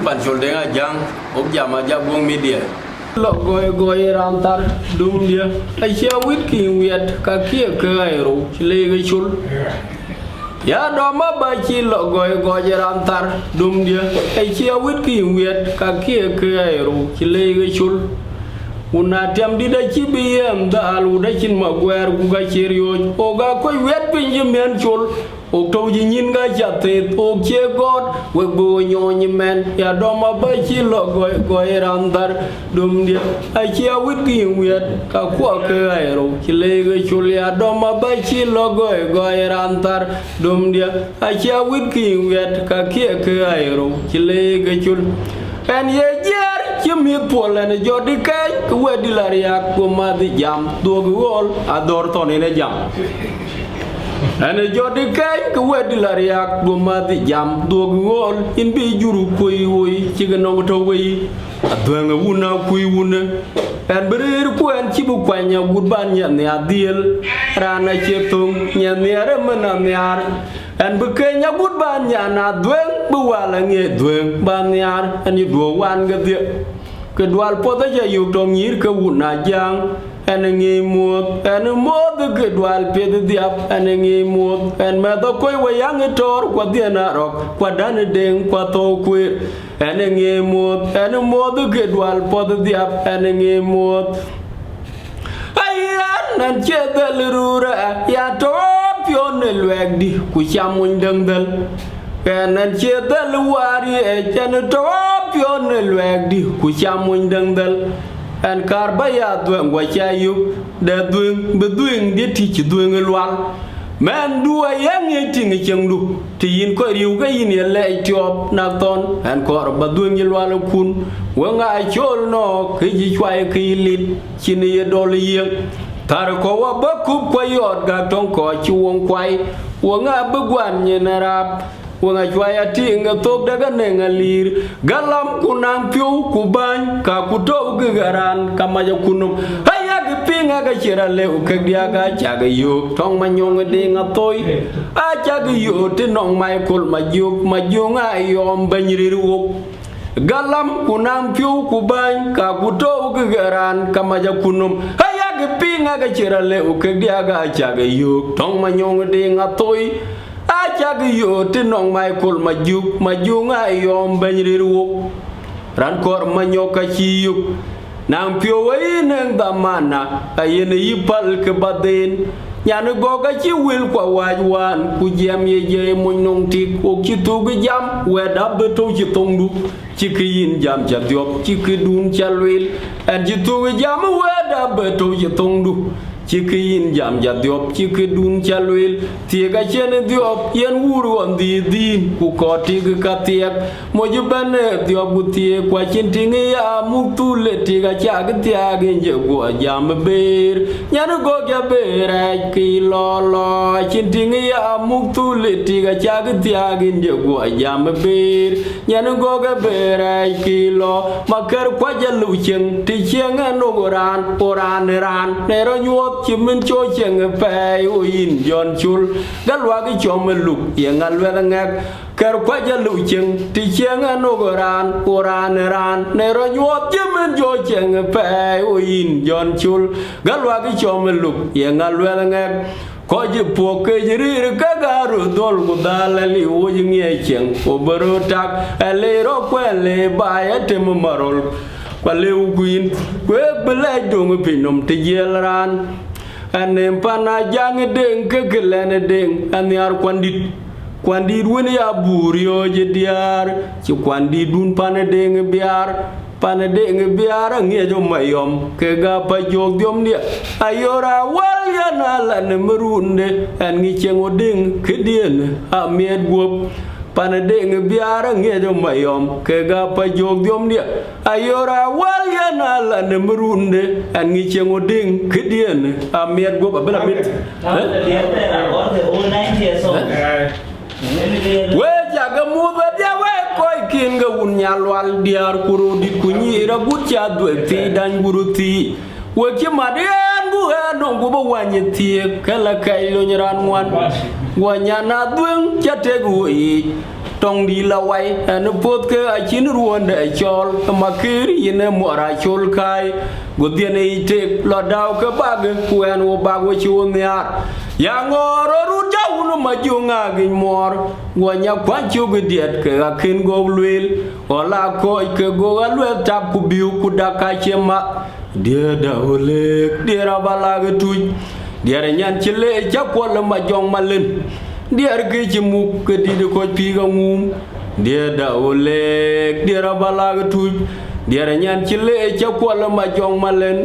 panchol denga jang jama jabung media lo goy rantar dum dia asia wiki wiat ka kia ke aero lege chul ya do ma ba chi lo goy rantar dum dia asia wiki wiat ka kia ke aero lege chul una tiam di da ci biyam da alu da cin ma gwer ku ga cherio o ga koy wet pin men chul o to ji nyin ga jate o che god we bo nyonyi men ya do ma ba ci lo goy randar dum dia a ci a wit gi wet ka ko ke aero ci lege chul ya do ma ba ci lo goy randar dum dia a ci a wit gi wet ka ke aero ci lege chul en ye jer mi polane jodi kay wedi laria ko madi jam dogu wol ador toni ne jam ene jodi kay ko wedi laria ko madi jam dogu wol in bi juru koy woy ci gano to woy adwenga wuna kuy wuna en berer ko en ci bu kwanya gudban nya ne adil rana cetung nya ne remana nyar en bekenya gudban nya na dwen bu wala nge dwen ban nyar en do wan ga de kedua poda ja yuk dong nyir ke wuna jang enengi mut mod kedua pede diap enengi mut en medo koy wayang tor kwa diana rok kwa dan deng kwa to kwir enengi mut mod kedua poda diap enengi mut ayan nan chedel rura ya to pion lweg di ku chamun dengdel enan chedel wari e chen to pion lweg di ku chamun dengdel en karbaya dwen wa chayu de dwen bedwen de ti chi dwen lwal men duwa yang ting chengdu ti yin ko riu ga yin le tiop na ton en ko ba dwen lwal kun wa nga chol no ki ji chwai ki lit chin ye dol yeng tar ko wa ba ku ko yot ga ton ko chuong kwai wa nga begwan nye narap wanga chwaya tinga tok daga nenga lir galam kunang piu kuban ka kuto gegaran kamaja kunum haya gipinga ga chira le ukagdia ga chaga yuk tong manyong dinga toy a chaga yuk tinong mai kul majunga yom banyiriru galam kunang piu kuban ka kuto gegaran kamaja kunum haya gipinga ga chira le ukagdia ga chaga yuk tong manyong dinga toy aja yo tinong mai kul majunga yom banyiriru ran kor manyoka chiyuk nang pio wai nang damana ayene yipal ke baden nyane goga chi wil kwa wajwan ku jam ye monong tik o chi tu ge jam weda beto chi tongdu chi kin jam cha diop chi kidun chalwil en chi tu ge jam weda beto chi tongdu chikin jam ja diop chikidun chalwil tiega chen diop yen wuru andi din ku koti ka tiek moju bane diop gutie kwa chinting ya mutule tiga chag tiage je go jam ber nyan go ga ber ki lo chinting ya mutule tiga chag tiage je go jam ber nyan go ga ber ki lo makar kwa jalu chen ti chen no goran oran ran nero nyuot chimin cho cheng pe uin jon chul galwa gi chom luk yengal wela ngak kar kwa jalu cheng ti cheng no goran oran ran nero nyuot chimin cho cheng pe uin jon chul galwa gi chom luk yengal wela ngak ko ji po ke jiri ka garu dol gudala li woji ngie cheng obaro tak ele ro kwele ba ya tem marol kwale uguin kwe bele dong pinom te jelran anem pana jang deng kegelene deng anyar kwandit woni ya burio je diar ci kwandit dun pana deng biar nge jo mayom ke ga pa jog diom dia ayora wal ya nala ne merunde an ngi chengo deng ke dien a miet gop pana deng biar nge jo mayom ke ga pa jog diom dia ayora wal ya nala ne merunde an ngi chengo deng ke dien a miet gop abela bit we jaga muda dia we koy kin ga un nyalwal diar kuru dit kunyira gutya dwe ti dan guruti we ki madian bu no go bo wanyeti kala kay lo nyiran wan wanyana dwen jate gu yi tong di la wai an pot ke a chin ruon de chol ma kir yin mo ra chol kai godien e tek lo daw ke bag kuen wo bag wo chun ya ya ngoro ru jaw no ma junga gi mor wo nya kwan chu ge diet ke a kin go lwel ola ko ke go alwel tap ku biu ku da ka chema dia da ole dia ra bala ge tu dia nyan chile ja ko la ma jong malen dia ge jimu ke di ko pi ga ngum dia da ole dia ra bala ge tu dia nyan chile ja ko la ma jong malen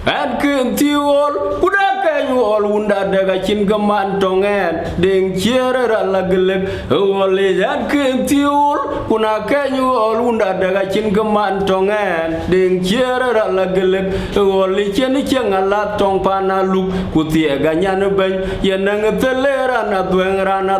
an kin tiol kuda kan wol unda daga cin gaman tongen deng ciere la gelek wole an kin tiol kuna kan wol unda daga cin gaman tongen deng ciere la gelek wole cin cengala tong panaluk kutie ganyan ban yenang telera na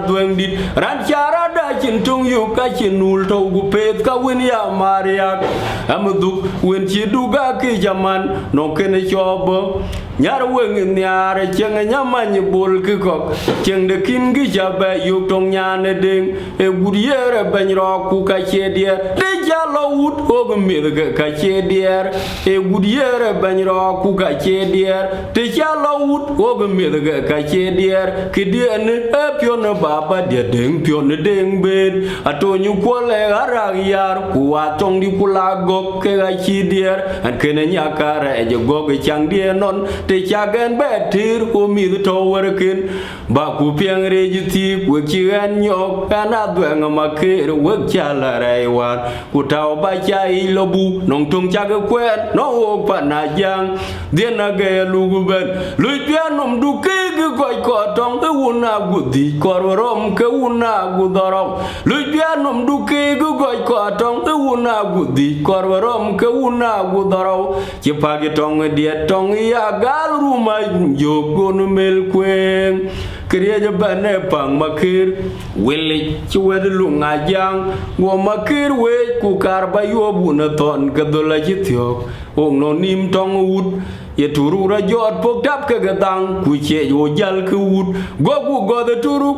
dueng dit ran cara da cin tung yu ka cin nul to gu pet ka win ya mariak amdu wen ci duga ki zaman no ken chobo nyar weng nyar cheng nyamany bol ki kok cheng de kin gi jabe yu tong nyane ding e gudiere ban ro ku ka chedier de jalo wut og mir ka chedier e gudiere ban ro ku ka chedier de jalo wut og mir ka chedier kidien e pion baba de ding pion ding bet atonyu ko le ara yar ku atong di kula gok ke ga chedier an ken nyakare e gog chang die non te chagen betir ko mi to werkin ba ku piang rejuti ku chian nyok kana dwen ma ke wek chala raiwan ku taw ba chai lobu nong tung chag kwen no o pa na jang dien na ge lu ben lu pian nom du ke ko ko tong e una gudi kor rom ke una gudoro lu pian nom du ke ko ko tong e una gudi kor rom ke una gudoro chi pa ge tong die tong ya gal rumai yo gon mel kwen kriya je bane pang makir wele ci wed lu nga jang wo makir we ku kar ba yo bu na ton ka dola ci tiok o no nim tong wut ye turu ra jot pok tap ka gadang ku che yo jal ku wut gogu go de turu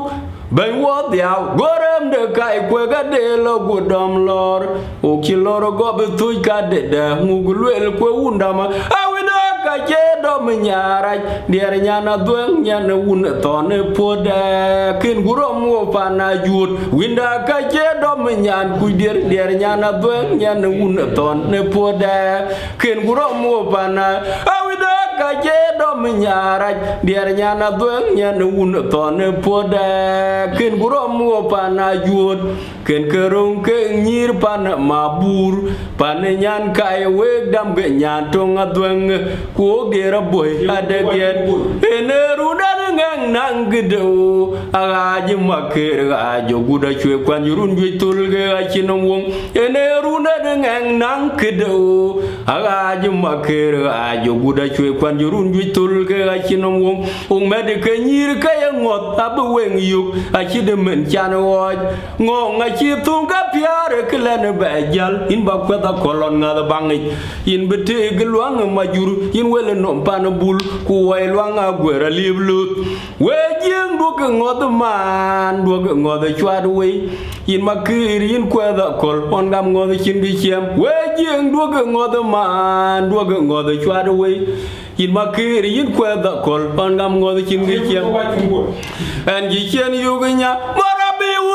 ben wo diaw gorem de kai kwe ga de lo gudom lor o ki loro go be tu ka de da ngugulwel kwe undama ka che do menyara dia nyana dueng nyana un ton poda kin gurom wo pana jut winda ka che do menyan ku dia nyana dueng nyana un ton poda kin gurom wo pana awida ka che do menyara dia nyana dueng nyana un ton poda kin gurom wo pana jut ken kerung ke nyir pana mabur pana nyan kai we dam ge nyan tong dueng ku dera boy ada gen eneru dan ngang nang gedo aga ji makir ga jo guda chwe kwan yurun ju tul ge a chinom wong eneru dan ngang nang gedo aga ji makir ga jo guda chwe kwan yurun ju tul ge a chinom wong ong med ke nyir ka ngot ab weng yuk a chi de men chan wo ngong a chi tung ka piare klen ba jal in ba kwa ta kolon nga bangi in bete gelwang majur in wele no pan bul ku wai luanga gwera liblut we jeng du ke ngod man du ke ngod chwad we in makir in kwa da kol on gam ngod chin bi chem we jeng du ke ngod man du ke ngod chwad we in makir in kwa da kol on gam ngod chin bi chem an ji chen yu nya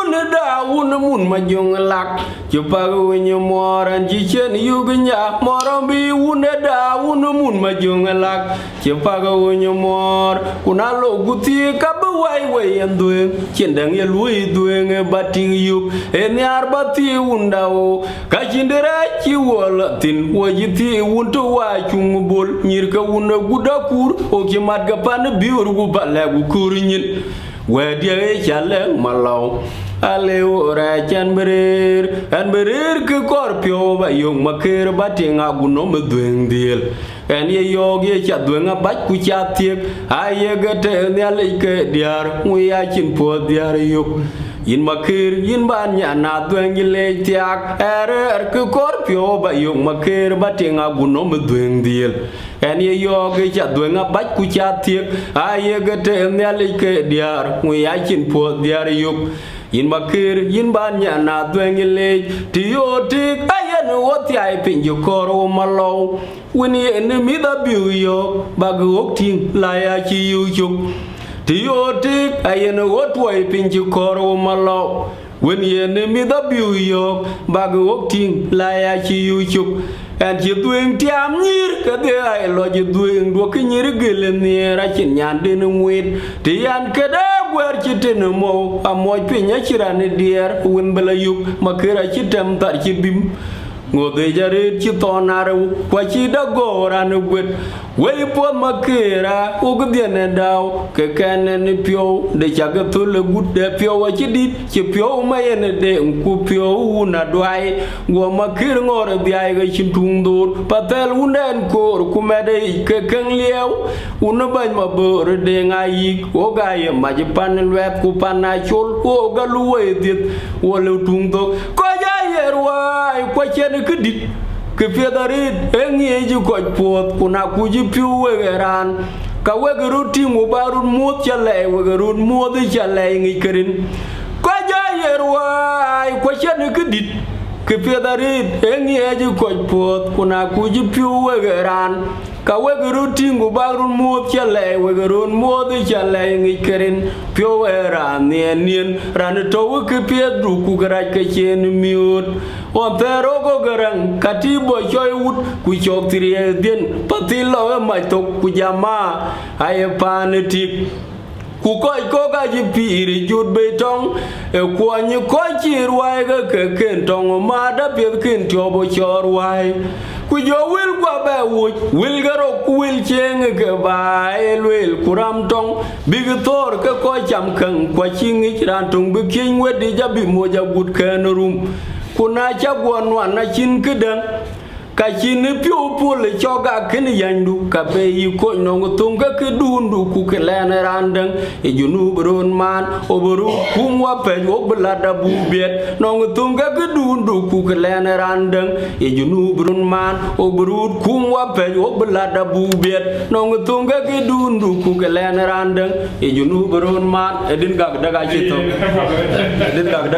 da un mun ma jong lak ci pagu ñu moran ci chen yu nya moram bi un da un mun ma jong lak ci pagu ñu mor kuna lo guti ka ba wai wai anduen chen dang ye lui duen bating yu en yar bati undao ka chindere ci wol tin wo yiti un to wa chung bol nyir ka un gudakur o ki mat ga pan bi ur gu bala gu kurin we dia chale malaw ale ora chan berir an berir ke korpio ba yung makir batinga guno medeng dil en ye yog ye cha duenga bach ku cha tiek aye gate ne ale ke diar mu ya chin po diar yuk in makir in ban nya na duen le tiak er ke korpio ba yung makir batinga guno medeng dil en ye yog ye cha duenga bach ku cha tiek aye gate ne ale ke diar mu ya chin po diar yuk yin makir yin banya na dwengile tiotik ayen woti ai pinju koro malo wini en mi da biyo bagu tin la ya chi yu chuk tiotik ayen woti ai pinju koro malo wini en mi da biyo bagu tin la ya chi yu chuk en chi dueng tiam nyir ka de ai lo ji dueng do ki nyir gele ni ra chin nyan de nwit ti an ka da gwer chi te no mo amoy pinya chirane dier win bela yuk makira chi tem tar chi bim ngode jare chi tonaru kwa chi da gora no gwet wey po makira ugdien daw ke kanen pio de chaga tole gut de pio wa chi dit chi pio mayen de ku pio na dwai go makir ngore biai ga chin tung dur patel unden kor ku mede ke keng liew un ban ma bor de ngai o ga ye ma ji pan wet ku pana chol o ga luwe dit wolu tung do ko ja yer wai ko chen ke dit ke fedarit engi ji ko pot kuna kuji piu wegeran ka wegeru timu barun mut chale wegeru mut chale ngi kerin ko ja yer wai ko chen ke dit ke fedarit engi ji ko pot kuna kuji piu wegeran ka wegeru timu barun mut chale wegeru mut chale ngi kerin piu wegeran nien ran to ke pedru ku garaj ke chen miut on pero go garang katibo choy wut ku chok tri den patilo ma tok ku jama ay panetik ku koy ko ga ji piri jut betong e ko ni ko chi ruai ga ke ken tong ma da pe ken tobo chor wai ku jo wil ko ba wil garo ku wil cheng ke ba el kuram tong big tor ke ko cham kan ko chingi ran tong bi kin wedi jabi mo ja gut ken rum kuna cha gwan wan na chin kedang ka chin piu pul choga ken yandu ka be yi ko no tung ka kedundu ku kelen randang e junu bron man oboru kum wa pe wo blada bu bet no tung ka kedundu ku kelen randang e junu bron man oboru kum wa pe wo blada bu bet no tung ka kedundu ku kelen randang e junu bron man edin gag daga chito edin gag